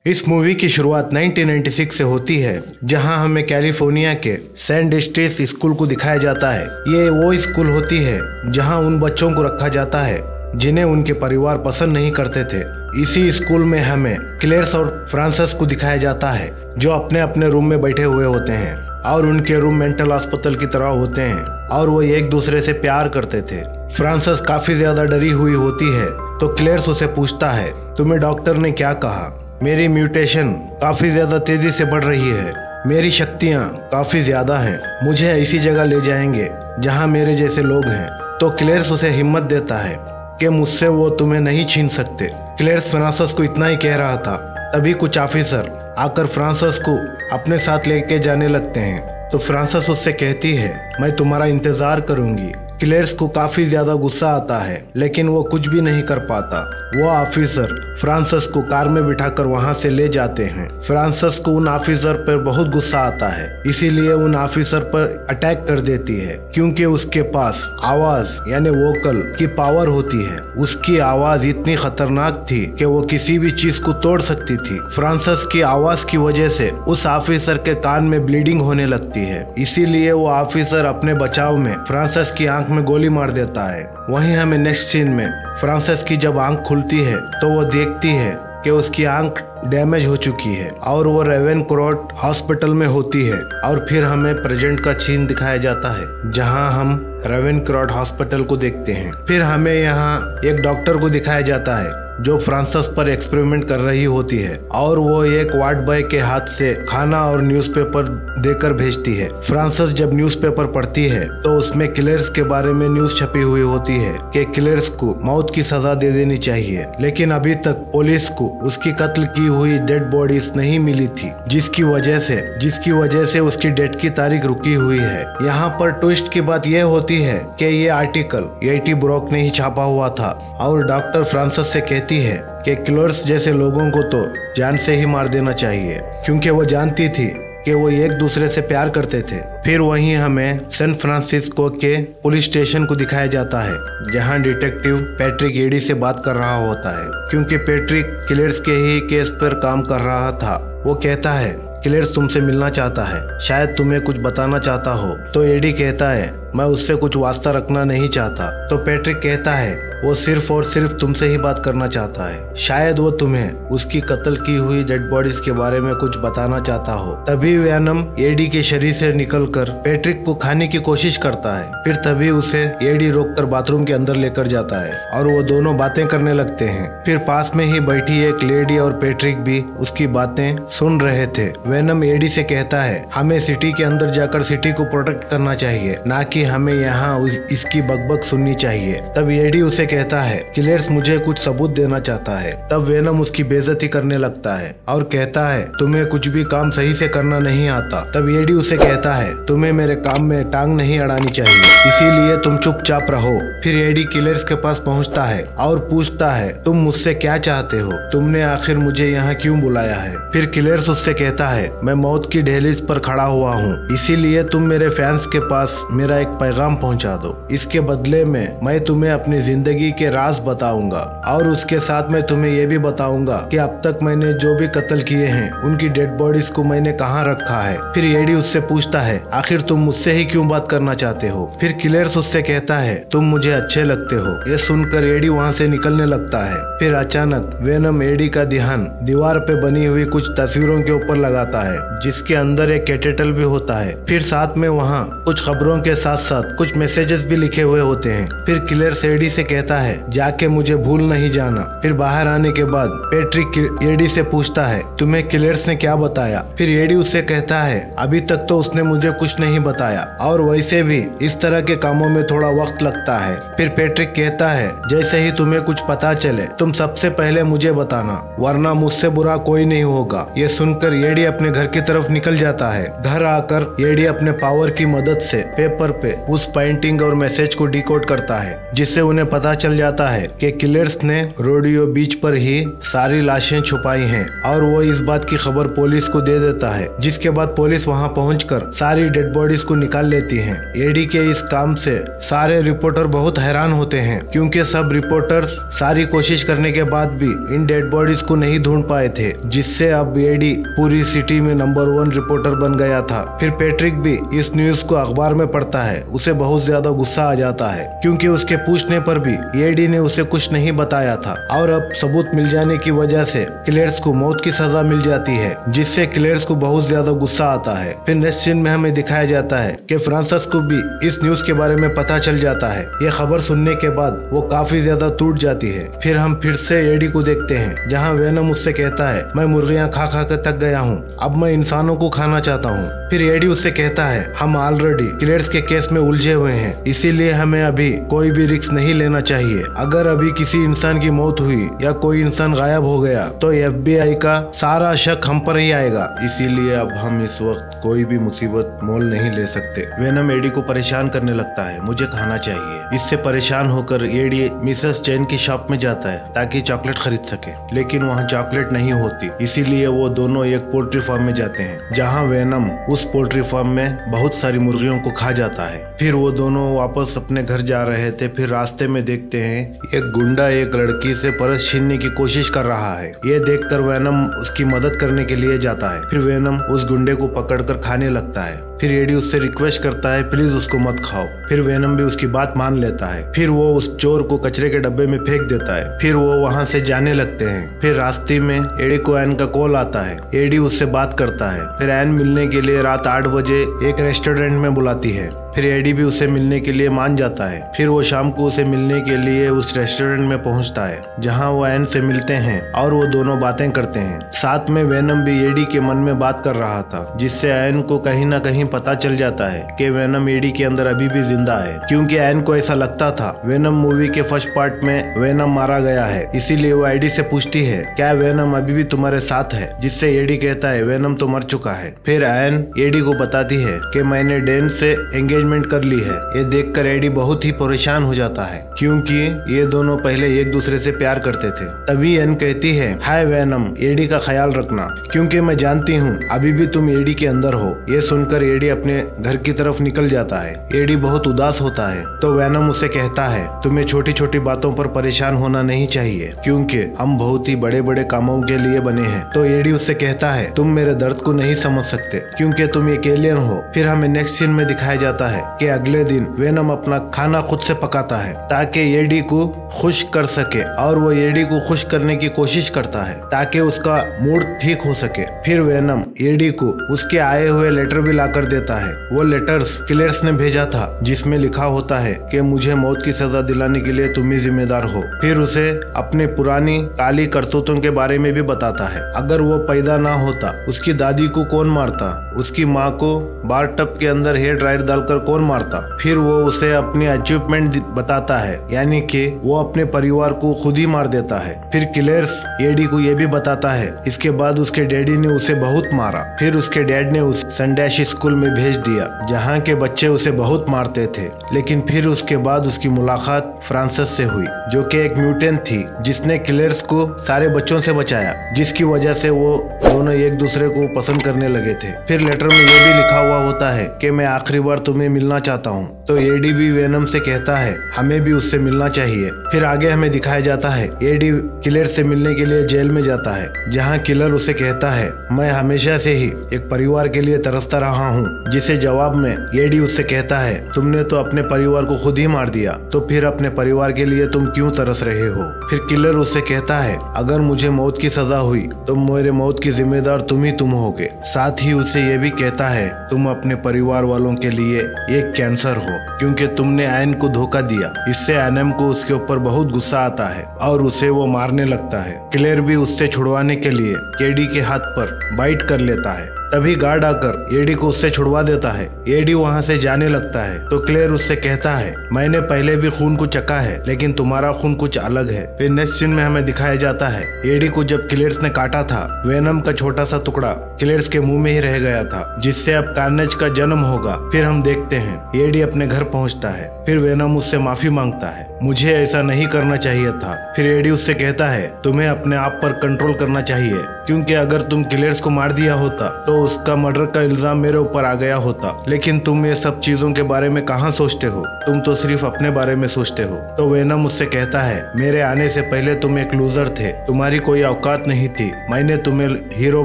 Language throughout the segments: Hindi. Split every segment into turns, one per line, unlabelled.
इस मूवी की शुरुआत 1996 से होती है, जहां हमें कैलिफोर्निया के सैन डिस्ट्रेस स्कूल को दिखाया जाता है। ये वो स्कूल होती है जहां उन बच्चों को रखा जाता है जिन्हें उनके परिवार पसंद नहीं करते थे। इसी स्कूल में हमें क्लेयर्स और फ्रांसिस को दिखाया जाता है, जो अपने अपने रूम में बैठे हुए होते हैं और उनके रूम मेंटल अस्पताल की तरह होते हैं और वो एक दूसरे से प्यार करते थे। फ्रांसिस काफी ज्यादा डरी हुई होती है, तो क्लेयर्स उसे पूछता है, तुम्हें डॉक्टर ने क्या कहा? मेरी म्यूटेशन काफी ज्यादा तेजी से बढ़ रही है, मेरी शक्तियां काफी ज्यादा हैं, मुझे ऐसी जगह ले जाएंगे जहां मेरे जैसे लोग हैं। तो क्लेयर्स उसे हिम्मत देता है कि मुझसे वो तुम्हें नहीं छीन सकते। क्लेयर्स फ्रांसिस को इतना ही कह रहा था, तभी कुछ ऑफिसर आकर फ्रांसिस को अपने साथ लेके जाने लगते हैं। तो फ्रांसिस उससे कहती है, मैं तुम्हारा इंतजार करूंगी। क्लेयर्स को काफी ज्यादा गुस्सा आता है, लेकिन वो कुछ भी नहीं कर पाता। वो ऑफिसर फ्रांसिस को कार में बिठाकर वहां से ले जाते हैं। फ्रांसिस को उन ऑफिसर पर बहुत गुस्सा आता है, इसीलिए उन ऑफिसर पर अटैक कर देती है, क्योंकि उसके पास आवाज यानी वोकल की पावर होती है। उसकी आवाज इतनी खतरनाक थी कि वो किसी भी चीज को तोड़ सकती थी। फ्रांसिस की आवाज की वजह से उस ऑफिसर के कान में ब्लीडिंग होने लगती है, इसीलिए वो ऑफिसर अपने बचाव में फ्रांसिस की आंख में गोली मार देता है। वहीं हमें नेक्स्ट सीन में फ्रांसिस की जब आंख खुलती है तो वो देखती है कि उसकी आंख डैमेज हो चुकी है और वो रेवेनक्रॉफ्ट हॉस्पिटल में होती है। और फिर हमें प्रेजेंट का सीन दिखाया जाता है, जहां हम रेवेनक्रॉफ्ट हॉस्पिटल को देखते हैं। फिर हमें यहाँ एक डॉक्टर को दिखाया जाता है जो फ्रांसिस पर एक्सपेरिमेंट कर रही होती है, और वो एक वार्ड बॉय के हाथ से खाना और न्यूज़पेपर देकर भेजती है। फ्रांसिस जब न्यूज़पेपर पढ़ती है तो उसमें क्लेयर्स के बारे में न्यूज़ छपी हुई होती है कि क्लेयर्स को मौत की सजा दे देनी चाहिए, लेकिन अभी तक पुलिस को उसकी कत्ल की हुई डेड बॉडीज नहीं मिली थी, जिसकी वजह से उसकी डेथ की तारीख रुकी हुई है। यहाँ पर ट्विस्ट की बात यह होती है कि ये आर्टिकल एटी ब्रॉक ने ही छापा हुआ था, और डॉक्टर फ्रांसिस से कहती है कि क्लेयर्स जैसे लोगों को तो जान से ही मार देना चाहिए, क्योंकि वो जानती थी कि वो एक दूसरे से प्यार करते थे। फिर वहीं हमें सैन फ्रांसिस्को के पुलिस स्टेशन को दिखाया जाता है, जहां डिटेक्टिव पैट्रिक एडी से बात कर रहा होता है, क्योंकि पैट्रिक क्लेयर्स के ही केस पर काम कर रहा था। वो कहता है, क्लेयर्स तुमसे मिलना चाहता है, शायद तुम्हें कुछ बताना चाहता हो। तो एडी कहता है, मैं उससे कुछ वास्ता रखना नहीं चाहता। तो पैट्रिक कहता है, वो सिर्फ और सिर्फ तुमसे ही बात करना चाहता है, शायद वो तुम्हें उसकी कत्ल की हुई डेड बॉडीज के बारे में कुछ बताना चाहता हो। तभी वेनम एडी के शरीर से निकलकर पैट्रिक को खाने की कोशिश करता है। फिर तभी उसे एडी रोककर बाथरूम के अंदर लेकर जाता है और वो दोनों बातें करने लगते हैं। फिर पास में ही बैठी एक लेडी और पैट्रिक भी उसकी बातें सुन रहे थे। वेनम एडी से कहता है, हमें सिटी के अंदर जाकर सिटी को प्रोटेक्ट करना चाहिए, ना कि हमें यहाँ इसकी बकबक सुननी चाहिए। तब एडी उसे कहता है, क्लेयर्स मुझे कुछ सबूत देना चाहता है। तब वेनम उसकी बेइज्जती करने लगता है और कहता है, तुम्हें कुछ भी काम सही से करना नहीं आता। तब एडी उसे कहता है, तुम्हें मेरे काम में टांग नहीं अड़ानी चाहिए, इसीलिए तुम चुपचाप रहो। फिर एडी क्लेयर्स के पास पहुंचता है और पूछता है, तुम मुझसे क्या चाहते हो? तुमने आखिर मुझे यहाँ क्यों बुलाया है? फिर क्लेयर्स उससे कहता है, मैं मौत की दहलीज पर खड़ा हुआ हूँ, इसीलिए तुम मेरे फैंस के पास मेरा एक पैगाम पहुँचा दो। इसके बदले में मैं तुम्हें अपनी जिंदगी के राज बताऊंगा, और उसके साथ मैं तुम्हें यह भी बताऊंगा कि अब तक मैंने जो भी कत्ल किए हैं उनकी डेड बॉडीज को मैंने कहाँ रखा है। फिर एडी उससे पूछता है, आखिर तुम मुझसे ही क्यों बात करना चाहते हो? फिर क्लेयर्स उससे कहता है, तुम मुझे अच्छे लगते हो। ये सुनकर एडी वहाँ से निकलने लगता है। फिर अचानक वेनम एडी का ध्यान दीवार पे बनी हुई कुछ तस्वीरों के ऊपर लगाता है, जिसके अंदर एक कैटेटल भी होता है। फिर साथ में वहाँ कुछ खबरों के साथ साथ कुछ मैसेजेस भी लिखे हुए होते हैं। फिर क्लेयर्स एडी से कहता है, जाके मुझे भूल नहीं जाना। फिर बाहर आने के बाद पैट्रिक एडी से पूछता है, तुम्हें क्लेयर्स ने क्या बताया? फिर एडी उससे कहता है, अभी तक तो उसने मुझे कुछ नहीं बताया, और वैसे भी इस तरह के कामों में थोड़ा वक्त लगता है। फिर पैट्रिक कहता है, जैसे ही तुम्हें कुछ पता चले तुम सबसे पहले मुझे बताना, वरना मुझसे बुरा कोई नहीं होगा। ये सुनकर एडी अपने घर की तरफ निकल जाता है। घर आकर एडी अपने पावर की मदद से पेपर पे उस पेंटिंग और मैसेज को डिकोड करता है, जिससे उन्हें पता पता चल जाता है कि किलर्स ने रोडियो बीच पर ही सारी लाशें छुपाई हैं और वो इस बात की खबर पुलिस को दे देता है, जिसके बाद पुलिस वहां पहुंचकर सारी डेड बॉडीज को निकाल लेती है। एडी के इस काम से सारे रिपोर्टर बहुत हैरान होते हैं, क्योंकि सब रिपोर्टर्स सारी कोशिश करने के बाद भी इन डेड बॉडीज को नहीं ढूंढ पाए थे, जिससे अब एडी पूरी सिटी में नंबर 1 रिपोर्टर बन गया था। फिर पैट्रिक भी इस न्यूज को अखबार में पढ़ता है। उसे बहुत ज्यादा गुस्सा आ जाता है, क्योंकि उसके पूछने पर भी एडी ने उसे कुछ नहीं बताया था और अब सबूत मिल जाने की वजह से किलर्स को मौत की सजा मिल जाती है, जिससे किलर्स को बहुत ज्यादा गुस्सा आता है। फिर नेक्स्ट सीन में हमें दिखाया जाता है कि फ्रांसिस को भी इस न्यूज के बारे में पता चल जाता है। ये खबर सुनने के बाद वो काफी ज्यादा टूट जाती है। फिर हम फिर से एडी को देखते हैं, जहाँ वेनम उससे कहता है, मैं मुर्गियां खा खा कर थक गया हूँ, अब मैं इंसानों को खाना चाहता हूँ। फिर एडी उससे कहता है, हम ऑलरेडी किलर्स के केस में उलझे हुए हैं, इसीलिए हमें अभी कोई भी रिस्क नहीं लेना चाहिए। अगर अभी किसी इंसान की मौत हुई या कोई इंसान गायब हो गया तो FBI का सारा शक हम पर ही आएगा, इसीलिए अब हम इस वक्त कोई भी मुसीबत मोल नहीं ले सकते। वेनम एडी को परेशान करने लगता है, मुझे खाना चाहिए। इससे परेशान होकर एडी मिसेस चैन की शॉप में जाता है ताकि चॉकलेट खरीद सके, लेकिन वहाँ चॉकलेट नहीं होती, इसीलिए वो दोनों एक पोल्ट्री फार्म में जाते हैं, जहाँ वेनम उस पोल्ट्री फार्म में बहुत सारी मुर्गियों को खा जाता है। फिर वो दोनों वापस अपने घर जा रहे थे। फिर रास्ते में देखते हैं एक गुंडा एक लड़की से पर्स छीनने की कोशिश कर रहा है। ये देखकर वेनम उसकी मदद करने के लिए जाता है। फिर वेनम उस गुंडे को पकड़कर खाने लगता है। फिर एडी उससे रिक्वेस्ट करता है, प्लीज उसको मत खाओ। फिर वेनम भी उसकी बात मान लेता है। फिर वो उस चोर को कचरे के डब्बे में फेंक देता है। फिर वो वहाँ से जाने लगते हैं। फिर रास्ते में एडी को एन का कॉल आता है। एडी उससे बात करता है। फिर एन मिलने के लिए रात 8 बजे एक रेस्टोरेंट में बुलाती है। फिर एडी भी उसे मिलने के लिए मान जाता है। फिर वो शाम को उसे मिलने के लिए उस रेस्टोरेंट में पहुंचता है, जहां वो एन से मिलते हैं और वो दोनों बातें करते हैं। साथ में वेनम भी एडी के मन में बात कर रहा था, जिससे एन को कहीं ना कहीं पता चल जाता है कि वेनम एडी के अंदर अभी भी जिंदा है, क्योंकि एन को ऐसा लगता था वेनम मूवी के फर्स्ट पार्ट में वेनम मारा गया है। इसीलिए वो एडी से पूछती है, क्या वेनम अभी भी तुम्हारे साथ है? जिससे एडी कहता है, वेनम तो मर चुका है। फिर एन एडी को बताती है कि मैंने डैन से एंगेजमेंट कर ली है। ये देखकर एडी बहुत ही परेशान हो जाता है, क्योंकि ये दोनों पहले एक दूसरे से प्यार करते थे। तभी एन कहती है, हाय वेनम, एडी का ख्याल रखना, क्योंकि मैं जानती हूँ अभी भी तुम एडी के अंदर हो। ये सुनकर एडी अपने घर की तरफ निकल जाता है। एडी बहुत उदास होता है, तो वेनम उसे कहता है, तुम्हें छोटी छोटी बातों पर परेशान होना नहीं चाहिए, क्योंकि हम बहुत ही बड़े बड़े कामों के लिए बने हैं। तो एडी उससे कहता है, तुम मेरे दर्द को नहीं समझ सकते, क्योंकि तुम एक एलियन हो। फिर हमें नेक्स्ट सीन में दिखाया जाता है कि अगले दिन वेनम अपना खाना खुद से पकाता है ताकि एडी को खुश कर सके, और वो एडी को खुश करने की कोशिश करता है ताकि उसका मूड ठीक हो सके। फिर वेनम एडी को उसके आए हुए लेटर भी लाकर देता है। वो लेटर्स किलर्स ने भेजा था, जिसमें लिखा होता है कि मुझे मौत की सजा दिलाने के लिए तुम ही जिम्मेदार हो। फिर उसे अपने पुरानी काली करतूतों के बारे में भी बताता है। अगर वो पैदा ना होता, उसकी दादी को कौन मारता, उसकी माँ को बार टब के अंदर हेयर ड्रायर डालकर कौन मारता। फिर वो उसे अपनी अचीवमेंट बताता है, यानी कि वो अपने परिवार को खुद ही मार देता है। फिर किलर्स एडी को ये भी बताता है, इसके बाद उसके डैडी ने उसे बहुत मारा। फिर उसके डैड ने उसे संडैश स्कूल में भेज दिया, जहाँ के बच्चे उसे बहुत मारते थे। लेकिन फिर उसके बाद उसकी मुलाकात फ्रांसिस से हुई, जो कि एक म्यूटेंट थी, जिसने किलर्स को सारे बच्चों से बचाया, जिसकी वजह से वो दोनों एक दूसरे को पसंद करने लगे थे। फिर लेटर में ये भी लिखा हुआ होता है कि मैं आखिरी बार तुम्हें मिलना चाहता हूँ। तो एडी भी वेनम से कहता है, हमें भी उससे मिलना चाहिए। फिर आगे हमें दिखाया जाता है एडी किलर से मिलने के लिए जेल में जाता है, जहाँ किलर उसे कहता है, मैं हमेशा से ही एक परिवार के लिए तरसता रहा हूँ। जिसे जवाब में एडी उससे कहता है, तुमने तो अपने परिवार को खुद ही मार दिया, तो फिर अपने परिवार के लिए तुम क्यों तरस रहे हो? फिर किलर उससे कहता है, अगर मुझे मौत की सजा हुई तो मेरे मौत की जिम्मेदार तुम होगे। साथ ही उसे ये भी कहता है, तुम अपने परिवार वालों के लिए एक कैंसर हो, क्योंकि तुमने एन को धोखा दिया। इससे एनएम को उसके ऊपर बहुत गुस्सा आता है और उसे वो मारने लगता है। क्लेयर भी उससे छुड़वाने के लिए केडी के हाथ पर बाइट कर लेता है तभी गार्ड आकर एडी को उससे छुड़वा देता है। एडी वहाँ से जाने लगता है तो क्लेयर उससे कहता है, मैंने पहले भी खून को चखा है लेकिन तुम्हारा खून कुछ अलग है। फिर नेक्स्ट सीन में हमें दिखाया जाता है एडी को जब क्लेयर्स ने काटा था, वेनम का छोटा सा टुकड़ा क्लेयर्स के मुंह में ही रह गया था, जिससे अब कार्नेज का जन्म होगा। फिर हम देखते हैं एडी अपने घर पहुंचता है। फिर वेनम उससे माफी मांगता है, मुझे ऐसा नहीं करना चाहिए था। फिर एडी उससे कहता है, तुम्हें अपने आप पर कंट्रोल करना चाहिए, क्योंकि अगर तुम क्लेयर्स को मार दिया होता तो उसका मर्डर का इल्जाम मेरे ऊपर आ गया होता। लेकिन तुम ये सब चीजों के बारे में कहाँ सोचते हो, तुम तो सिर्फ अपने बारे में सोचते हो। तो वेनम उससे कहता है, मेरे आने से पहले तुम एक लूजर थे, तुम्हारी कोई औकात नहीं थी, मैंने तुम्हें हीरो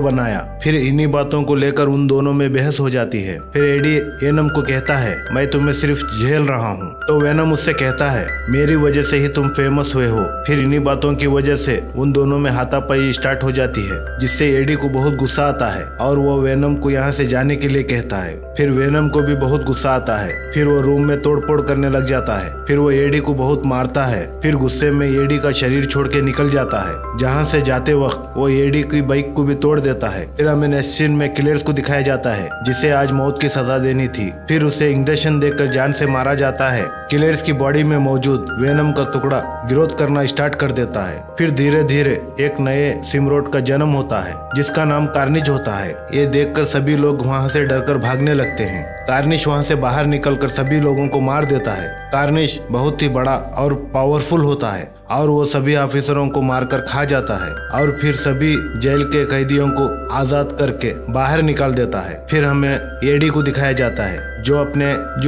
बनाया। फिर इन्हीं बातों को लेकर उन दोनों में बहस हो जाती है। फिर एडी वेनम को कहता है, मैं तुम्हें सिर्फ झेल रहा हूँ। तो वेनम उससे कहता है, मेरी वजह से ही तुम फेमस हुए हो। फिर इन्हीं बातों की वजह से उन दोनों में हाथापाई स्टार्ट हो जाती है, जिससे एडी को बहुत गुस्सा आता है और वो वेनम को यहाँ से जाने के लिए कहता है। फिर वेनम को भी बहुत गुस्सा आता है। फिर वो रूम में तोड़फोड़ करने लग जाता है। फिर वो एडी को बहुत मारता है। फिर गुस्से में एडी का शरीर छोड़ के निकल जाता है। जहाँ से जाते वक्त वो एडी की बाइक को भी तोड़ देता है। फिर हमें नेक्स्ट सीन में क्लेयर्स को दिखाया जाता है, जिसे आज मौत की सजा देनी थी। फिर उसे इंजेक्शन देकर जान से मारा जाता है। क्लेयर्स की बॉडी में मौजूद वेनम का टुकड़ा विरोध करना स्टार्ट कर देता है। फिर धीरे धीरे एक नए सिमरोड का जन्म होता है, जिसका नाम कार्निज होता है। ये देखकर सभी लोग वहाँ से डरकर भागने लगते हैं। कार्निश वहाँ से बाहर निकलकर सभी लोगों को मार देता है। कार्निश बहुत ही बड़ा और पावरफुल होता है और वो सभी ऑफिसरों को मारकर खा जाता है और फिर सभी जेल के कैदियों को आजाद करके बाहर निकाल देता है। फिर हमें एडी को दिखाया जाता है, जो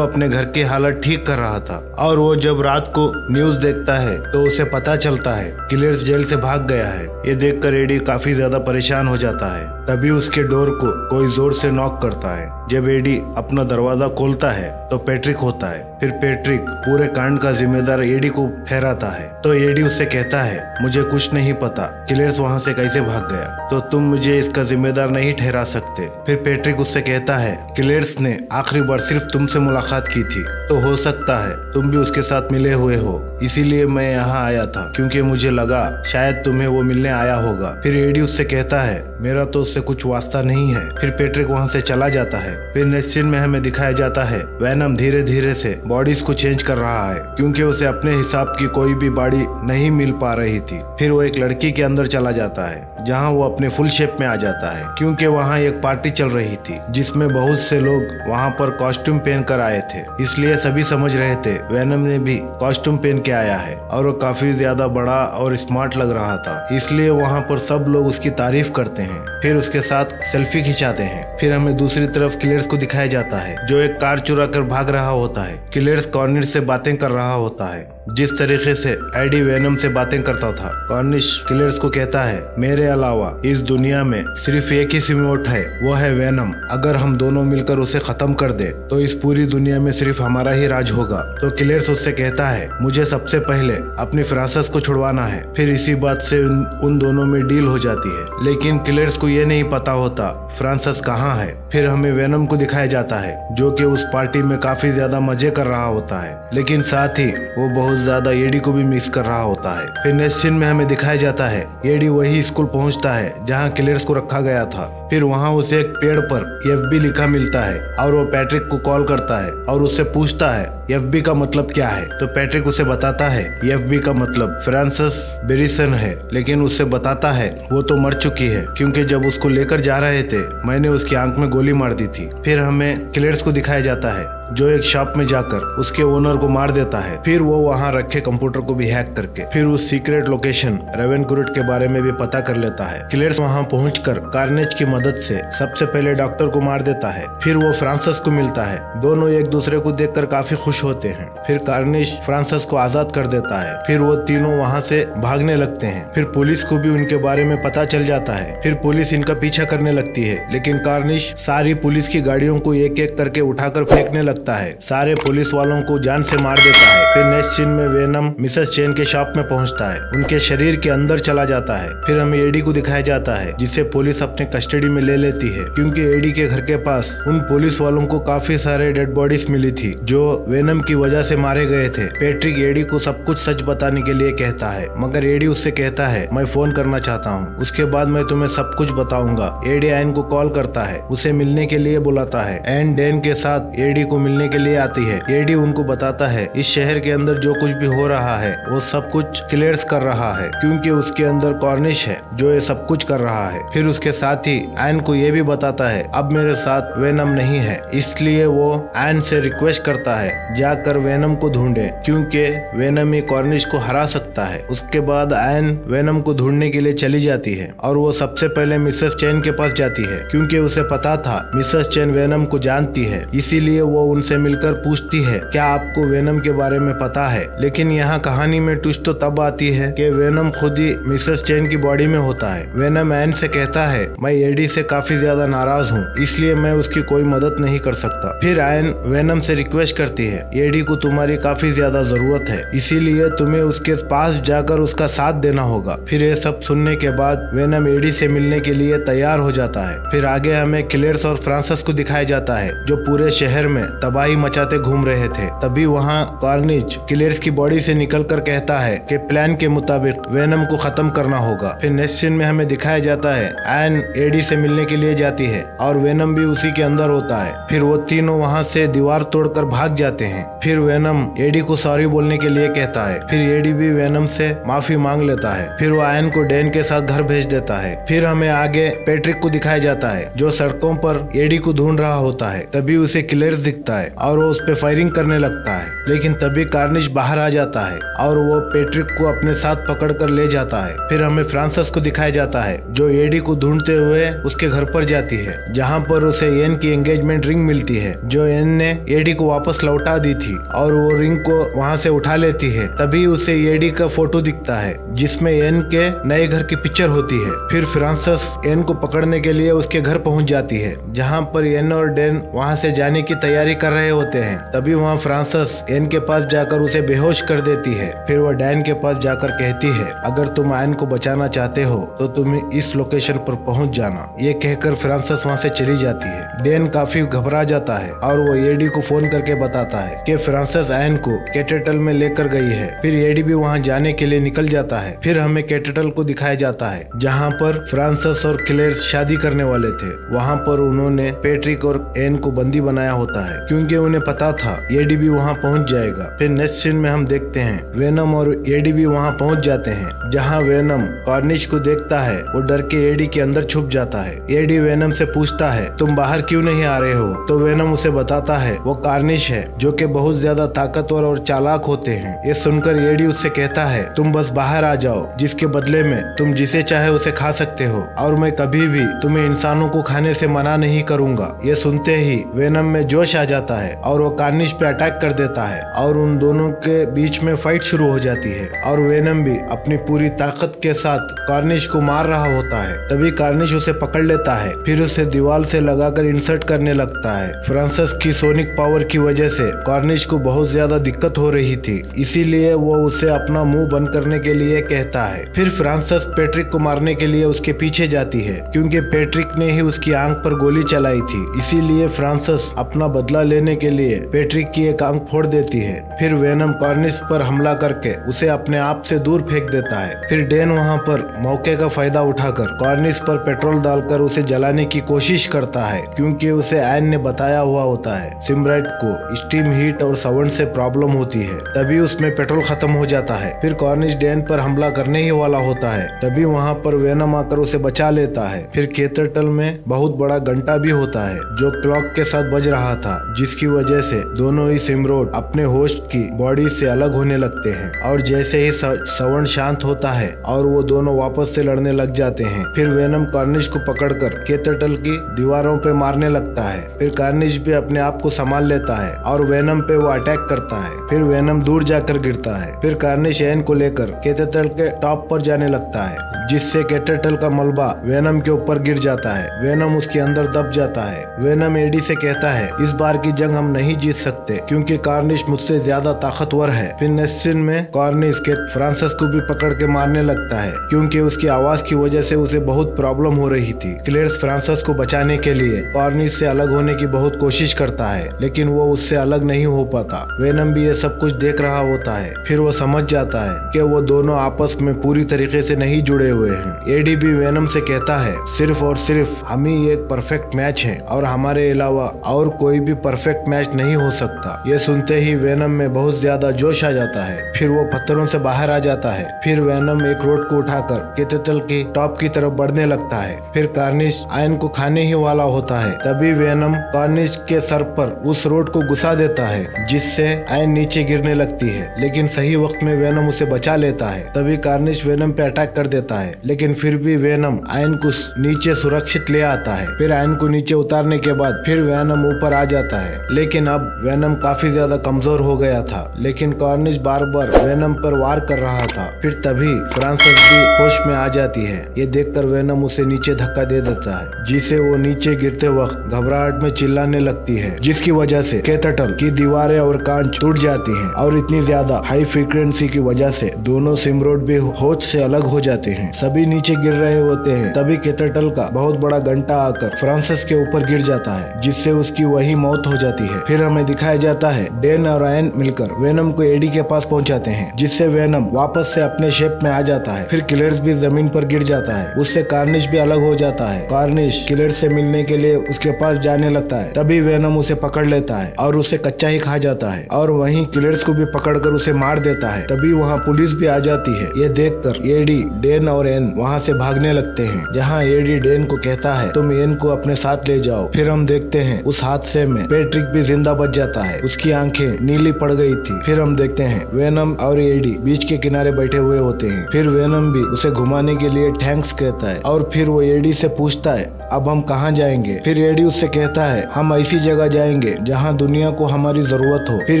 अपने घर की हालत ठीक कर रहा था, और वो जब रात को न्यूज देखता है तो उसे पता चलता है क्लेयर्स जेल से भाग गया है। ये देखकर एडी काफी ज्यादा परेशान हो जाता है। तभी उसके डोर को कोई जोर से नॉक करता है। जब एडी अपना दरवाजा खोलता है तो पैट्रिक होता है। फिर पैट्रिक पूरे कांड का जिम्मेदार एडी को ठहराता है। तो एडी उससे कहता है, मुझे कुछ नहीं पता क्लेयर्स वहाँ से कैसे भाग गया, तो तुम मुझे इसका जिम्मेदार नहीं ठहरा सकते। फिर पैट्रिक उससे कहता है, क्लेयर्स ने आखिरी बार सिर्फ तुमसे मुलाकात की थी, तो हो सकता है तुम भी उसके साथ मिले हुए हो, इसीलिए मैं यहाँ आया था, क्योंकि मुझे लगा शायद तुम्हें वो मिलने आया होगा। फिर एडी उससे कहता है, मेरा तो उससे कुछ वास्ता नहीं है। फिर पैट्रिक वहाँ से चला जाता है। फिर नेक्स्ट सीन में हमें दिखाया जाता है वेनम धीरे धीरे से बॉडीज को चेंज कर रहा है, क्योंकि उसे अपने हिसाब की कोई भी बॉडी नहीं मिल पा रही थी। फिर वो एक लड़की के अंदर चला जाता है, जहाँ वो अपने फुल शेप में आ जाता है, क्योंकि वहाँ एक पार्टी चल रही थी जिसमें बहुत से लोग वहाँ पर कॉस्ट्यूम पहन कर आए थे, इसलिए सभी समझ रहे थे वेनम ने भी कॉस्ट्यूम पहन के आया है और वो काफी ज्यादा बड़ा और स्मार्ट लग रहा था, इसलिए वहाँ पर सब लोग उसकी तारीफ करते हैं। फिर उसके साथ सेल्फी खिंचाते हैं। फिर हमें दूसरी तरफ क्लेयर्स को दिखाया जाता है, जो एक कार चुरा कर भाग रहा होता है। क्लेयर्स कॉर्निश से बातें कर रहा होता है, जिस तरीके से एडी वेनम से बातें करता था। कॉर्निश क्लेयर्स को कहता है, मेरे अलावा इस दुनिया में सिर्फ एक ही सिम्योट है, वो है वेनम। अगर हम दोनों मिलकर उसे खत्म कर दे तो इस पूरी दुनिया में सिर्फ हमारा ही राज होगा। तो क्लेयर्स उससे कहता है, मुझे सबसे पहले अपनी फ्रांसिस को छुड़वाना है। फिर इसी बात से उन दोनों में डील हो जाती है, लेकिन क्लेयर्स को ये नहीं पता होता फ्रांसिस कहाँ है। फिर हमें वेनम को दिखाया जाता है, जो कि उस पार्टी में काफी ज्यादा मजे कर रहा होता है, लेकिन साथ ही वो बहुत ज्यादा एडी को भी मिस कर रहा होता है। फिर नेक्स्ट सीन में हमें दिखाया जाता है एडी वही स्कूल पहुंचता है जहां क्लेयर्स को रखा गया था। फिर वहां उसे एक पेड़ पर FB लिखा मिलता है और वो पैट्रिक को कॉल करता है और उससे पूछता है FB का मतलब क्या है। तो पैट्रिक उसे बताता है FB का मतलब फ्रांसिस बेरिसन है, लेकिन उससे बताता है वो तो मर चुकी है, क्योंकि जब उसको लेकर जा रहे थे मैंने उसकी आंख में गोली मार दी थी। फिर हमें क्लेयर्स को दिखाया जाता है, जो एक शॉप में जाकर उसके ओनर को मार देता है। फिर वो वहाँ रखे कंप्यूटर को भी हैक करके फिर उस सीक्रेट लोकेशन रेवेनक्रूट के बारे में भी पता कर लेता है। क्लेयर्स वहाँ पहुंचकर कार्नेज की मदद से सबसे पहले डॉक्टर को मार देता है। फिर वो फ्रांसिस को मिलता है, दोनों एक दूसरे को देखकर काफी खुश होते हैं। फिर कार्निश फ्रांसिस को आजाद कर देता है। फिर वो तीनों वहाँ से भागने लगते हैं। फिर पुलिस को भी उनके बारे में पता चल जाता है। फिर पुलिस इनका पीछा करने लगती है, लेकिन कार्निश सारी पुलिस की गाड़ियों को एक एक करके उठाकर फेंकने लगता है, सारे पुलिस वालों को जान से मार देता है। फिर नेक्स्ट सीन में वेनम मिसेस चेन के शॉप में पहुंचता है, उनके शरीर के अंदर चला जाता है। फिर हमें एडी को दिखाया जाता है जिसे पुलिस अपने कस्टडी में ले लेती है, क्योंकि एडी के घर के पास उन पुलिस वालों को काफी सारे डेड बॉडीज मिली थी जो वेनम की वजह से मारे गए थे। पैट्रिक एडी को सब कुछ सच बताने के लिए कहता है, मगर एडी उससे कहता है मैं फोन करना चाहता हूँ, उसके बाद मैं तुम्हें सब कुछ बताऊंगा। एडी एन को कॉल करता है, उसे मिलने के लिए बुलाता है। एन डैन के साथ एडी को मिलने के लिए आती है। एडी उनको बताता है इस शहर के अंदर जो कुछ भी हो रहा है वो सब कुछ क्लियर्स कर रहा है, क्योंकि उसके अंदर कॉर्निश है जो ये सब कुछ कर रहा है। फिर उसके साथ ही एन को ये भी बताता है अब मेरे साथ वेनम नहीं है, इसलिए वो एन से रिक्वेस्ट करता है जाकर वेनम को ढूंढे, क्योंकि वेनम ही कॉर्निश को हरा सकता है। उसके बाद एन वेनम को ढूंढने के लिए चली जाती है और वो सबसे पहले मिसेस चेन के पास जाती है, क्योंकि उसे पता था मिसेस चेन वेनम को जानती है, इसीलिए वो उनसे मिलकर पूछती है क्या आपको वेनम के बारे में पता है। लेकिन यहाँ कहानी में ट्विस्ट तो तब आती है कि वेनम खुद ही मिसेस चेन की बॉडी में होता है। वेनम एन से कहता है मैं एडी से काफी ज्यादा नाराज हूँ, इसलिए मैं उसकी कोई मदद नहीं कर सकता। फिर एन वेनम से रिक्वेस्ट करती है एडी को तुम्हारी काफी ज्यादा जरूरत है, इसीलिए तुम्हें उसके पास जाकर उसका साथ देना होगा। फिर ये सब सुनने के बाद वेनम एडी से मिलने के लिए तैयार हो जाता है। फिर आगे हमें क्लेयर्स और फ्रांसिस को दिखाया जाता है जो पूरे शहर में तबाही मचाते घूम रहे थे। तभी वहाँ कॉर्निश क्लेयर्स की बॉडी से निकलकर कहता है कि प्लान के मुताबिक वेनम को खत्म करना होगा। फिर नेक्स्ट सीन में हमें दिखाया जाता है एन एडी से मिलने के लिए जाती है और वेनम भी उसी के अंदर होता है। फिर वो तीनों वहाँ से दीवार तोड़कर भाग जाते हैं। फिर वेनम एडी को सॉरी बोलने के लिए कहता है, फिर एडी भी वेनम से माफी मांग लेता है। फिर वो एन को डैन के साथ घर भेज देता है। फिर हमें आगे पैट्रिक को दिखाया जाता है जो सड़कों पर एडी को ढूंढ रहा होता है। तभी उसे क्लेयर्स दिखता है और वो उस पे फायरिंग करने लगता है, लेकिन तभी कार्निश बाहर आ जाता है और वो पैट्रिक को अपने साथ पकड़ कर ले जाता है। फिर हमें फ्रांसिस को दिखाया जाता है जो एडी को ढूंढते हुए उसके घर पर जाती है, जहाँ पर उसे एन की एंगेजमेंट रिंग मिलती है जो एन ने एडी को वापस लौटा दी थी, और वो रिंग को वहाँ से उठा लेती है। तभी उसे एडी का फोटो दिखता है जिसमें एन के नए घर की पिक्चर होती है। फिर फ्रांसिस एन को पकड़ने के लिए उसके घर पहुंच जाती है, जहां पर एन और डैन वहां से जाने की तैयारी कर रहे होते हैं। तभी वहां फ्रांसिस एन के पास जाकर उसे बेहोश कर देती है। फिर वह डैन के पास जाकर कहती है अगर तुम एन को बचाना चाहते हो तो तुम इस लोकेशन पर पहुंच जाना। ये कहकर फ्रांसिस वहां से चली जाती है। डैन काफी घबरा जाता है और वो एडी को फोन करके बताता है कि फ्रांसिस एन को कैथेड्रल में लेकर गई है। फिर एडी भी वहां जाने के लिए निकल जाता है। फिर हमें कैथेड्रल को दिखाया जाता है जहां पर फ्रांसिस और क्लेयर्स शादी करने वाले थे। वहां पर उन्होंने पैट्रिक और एन को बंदी बनाया होता है, क्योंकि उन्हें पता था एडी भी वहां पहुंच जाएगा। फिर नेक्स्ट सीन में हम देखते हैं वेनम और एडी भी वहां पहुंच जाते हैं, जहां वेनम कॉर्निश को देखता है वो डर के एडी के अंदर छुप जाता है। एडी वेनम से पूछता है तुम बाहर क्यों नहीं आ रहे हो, तो वेनम उसे बताता है वो कॉर्निश है जो कि बहुत ज्यादा ताकतवर और चालाक होते हैं। ये सुनकर एडी उससे कहता है तुम बस बाहर आ जाओ, जिसके बदले में तुम जिसे चाहे उसे खा सकते हो और मैं कभी भी तुम्हें इंसानों को खाने से मना नहीं करूंगा। ये सुनते ही वेनम में जोश आ जाता है और वो कॉर्निश पे अटैक कर देता है और उन दोनों के बीच में फाइट शुरू हो जाती है और वेनम भी अपनी पूरी ताकत के साथ कॉर्निश को मार रहा होता है। तभी कॉर्निश उसे पकड़ लेता है, फिर उसे दीवार से लगाकर इंसर्ट करने लगता है। फ्रांसिस की सोनिक पावर की वजह से कॉर्निश को बहुत ज्यादा दिक्कत हो रही थी, इसीलिए वो उसे अपना मुंह बंद करने के लिए कहता है। फिर फ्रांसिस पैट्रिक को मारने के लिए उसके पीछे जाती है, क्योंकि पैट्रिक ने ही उसकी आंख पर गोली चलाई थी, इसीलिए फ्रांसिस अपना बदला लेने के लिए पैट्रिक की एक आंख फोड़ देती है। फिर वेनम कॉर्निश पर हमला करके उसे अपने आप से दूर फेंक देता है। फिर डैन वहां पर मौके का फायदा उठाकर कॉर्निश पर पेट्रोल डालकर उसे जलाने की कोशिश करता है, क्योंकि उसे एन ने बताया हुआ होता है सिमराइट को स्टीम हीट और साउंड से प्रॉब्लम होती है। तभी उसमें पेट्रोल खत्म हो जाता है। फिर कॉर्निश डैन पर हमला करने ही वाला होता है, तभी वहां पर वेनम आकर उसे बचा लेता है। फिर कैथेड्रल में बहुत बड़ा घंटा भी होता है जो क्लॉक के साथ बज रहा था, जिसकी वजह से दोनों ही सिमरोड अपने होस्ट की बॉडी से अलग होने लगते हैं और जैसे ही साउंड शांत होता है और वो दोनों वापस से लड़ने लग जाते हैं। फिर वेनम कॉर्निश को पकड़कर कैथेड्रल की दीवारों पे मारने लगता है। फिर कॉर्निश भी अपने आप को संभाल लेता है और वेनम पे वो अटैक करता है। फिर वेनम दूर जाकर गिरता है। फिर कॉर्निश एन को लेकर कैथेड्रल के टॉप पर जाने लगता है, जिससे कैथेड्रल का मलबा वेनम के ऊपर गिर जाता है। वेनम उसके अंदर दब जाता है। वेनम एडी से कहता है इस बार की जंग हम नहीं जीत सकते क्योंकि कार्निश मुझसे ज्यादा ताकतवर है। फिर नेक्स्ट सीन में कार्निश के फ्रांसिस को भी पकड़ के मारने लगता है क्योंकि उसकी आवाज की वजह से उसे बहुत प्रॉब्लम हो रही थी। क्लेयर्स फ्रांसिस को बचाने के लिए कार्निश से अलग होने की बहुत कोशिश करता है लेकिन वो उससे अलग नहीं हो पाता। वेनम भी ये सब कुछ देख रहा होता है। फिर वो समझ जाता है कि वो दोनों आपस में पूरी तरीके से नहीं जुड़े हुए हैं। एडी भी वेनम से कहता है सिर्फ और सिर्फ हम ही एक परफेक्ट मैच है और हमारे अलावा और कोई भी परफेक्ट मैच नहीं हो सकता। ये सुनते ही वेनम में बहुत ज्यादा जोश आ जाता है। फिर वो पत्थरों से बाहर आ जाता है। फिर वेनम एक रोड को उठाकर कैथेड्रल की टॉप की तरफ बढ़ने लगता है। फिर कार्निश आयन को खाने ही वाला होता है। तभी वेनम कार्निश के सर पर उस रोड को घुसा देता है जिससे आयन नीचे गिरने लगती है, लेकिन सही वक्त में वेनम उसे बचा लेता है। तभी कार्निश वेनम पे अटैक कर देता है लेकिन फिर भी वेनम आयन को नीचे सुरक्षित ले आता है। फिर आयन को नीचे उतारने के बाद फिर वेनम ऊपर आ जाता है लेकिन अब वेनम काफी ज्यादा कमजोर हो गया था। लेकिन कार्निश बार बार वेनम पर वार कर रहा था। फिर तभी फ्रांसिस भी होश में आ जाती है। ये देखकर वेनम उसे नीचे धक्का दे देता है जिसे वो नीचे गिरते वक्त घबराहट में चिल्लाने लगती है जिसकी वजह से कैथेड्रल की दीवारें और कांच टूट जाती हैं और इतनी ज्यादा हाई फ्रीक्वेंसी की वजह से दोनों सिमरोड भी होश से अलग हो जाते हैं। सभी नीचे गिर रहे होते हैं। तभी कैथेड्रल का बहुत बड़ा घंटा आकर फ्रांसिस के ऊपर गिर जाता है जिससे उसकी वही मौत हो जाती है। फिर हमें दिखाया जाता है डैन और आयन मिलकर वेनम को एडी के पास पहुंचाते हैं जिससे वेनम वापस से अपने शेप में आ जाता है। फिर किलर्स भी जमीन पर गिर जाता है। उससे कार्निश भी अलग हो जाता है। कार्निश किलर्स से मिलने के लिए उसके पास जाने लगता है। तभी वेनम उसे पकड़ लेता है और उसे कच्चा ही खा जाता है और वहीं किलर्स को भी पकड़कर उसे मार देता है। तभी वहाँ पुलिस भी आ जाती है। ये देखकर एडी, डैन और एन वहाँ से भागने लगते हैं जहाँ एडी डैन को कहता है तुम एन को अपने साथ ले जाओ। फिर हम देखते हैं उस हादसे में पैट्रिक भी जिंदा बच जाता है। उसकी आंखें नीली पड़ गई थी। फिर हम देखते हैं वेनम और एडी बीच के किनारे बैठे हुए होते हैं। फिर वेनम भी उसे घुमाने के लिए थैंक्स कहता है और फिर वो एडी से पूछता है अब हम कहाँ जाएंगे। फिर एडी उससे कहता है हम ऐसी जगह जाएंगे जहाँ दुनिया को हमारी जरूरत हो। फिर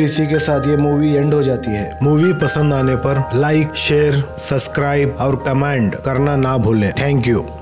इसी के साथ ये मूवी एंड हो जाती है। मूवी पसंद आने पर लाइक, शेयर, सब्सक्राइब और कमेंट करना ना भूलें। Thank you.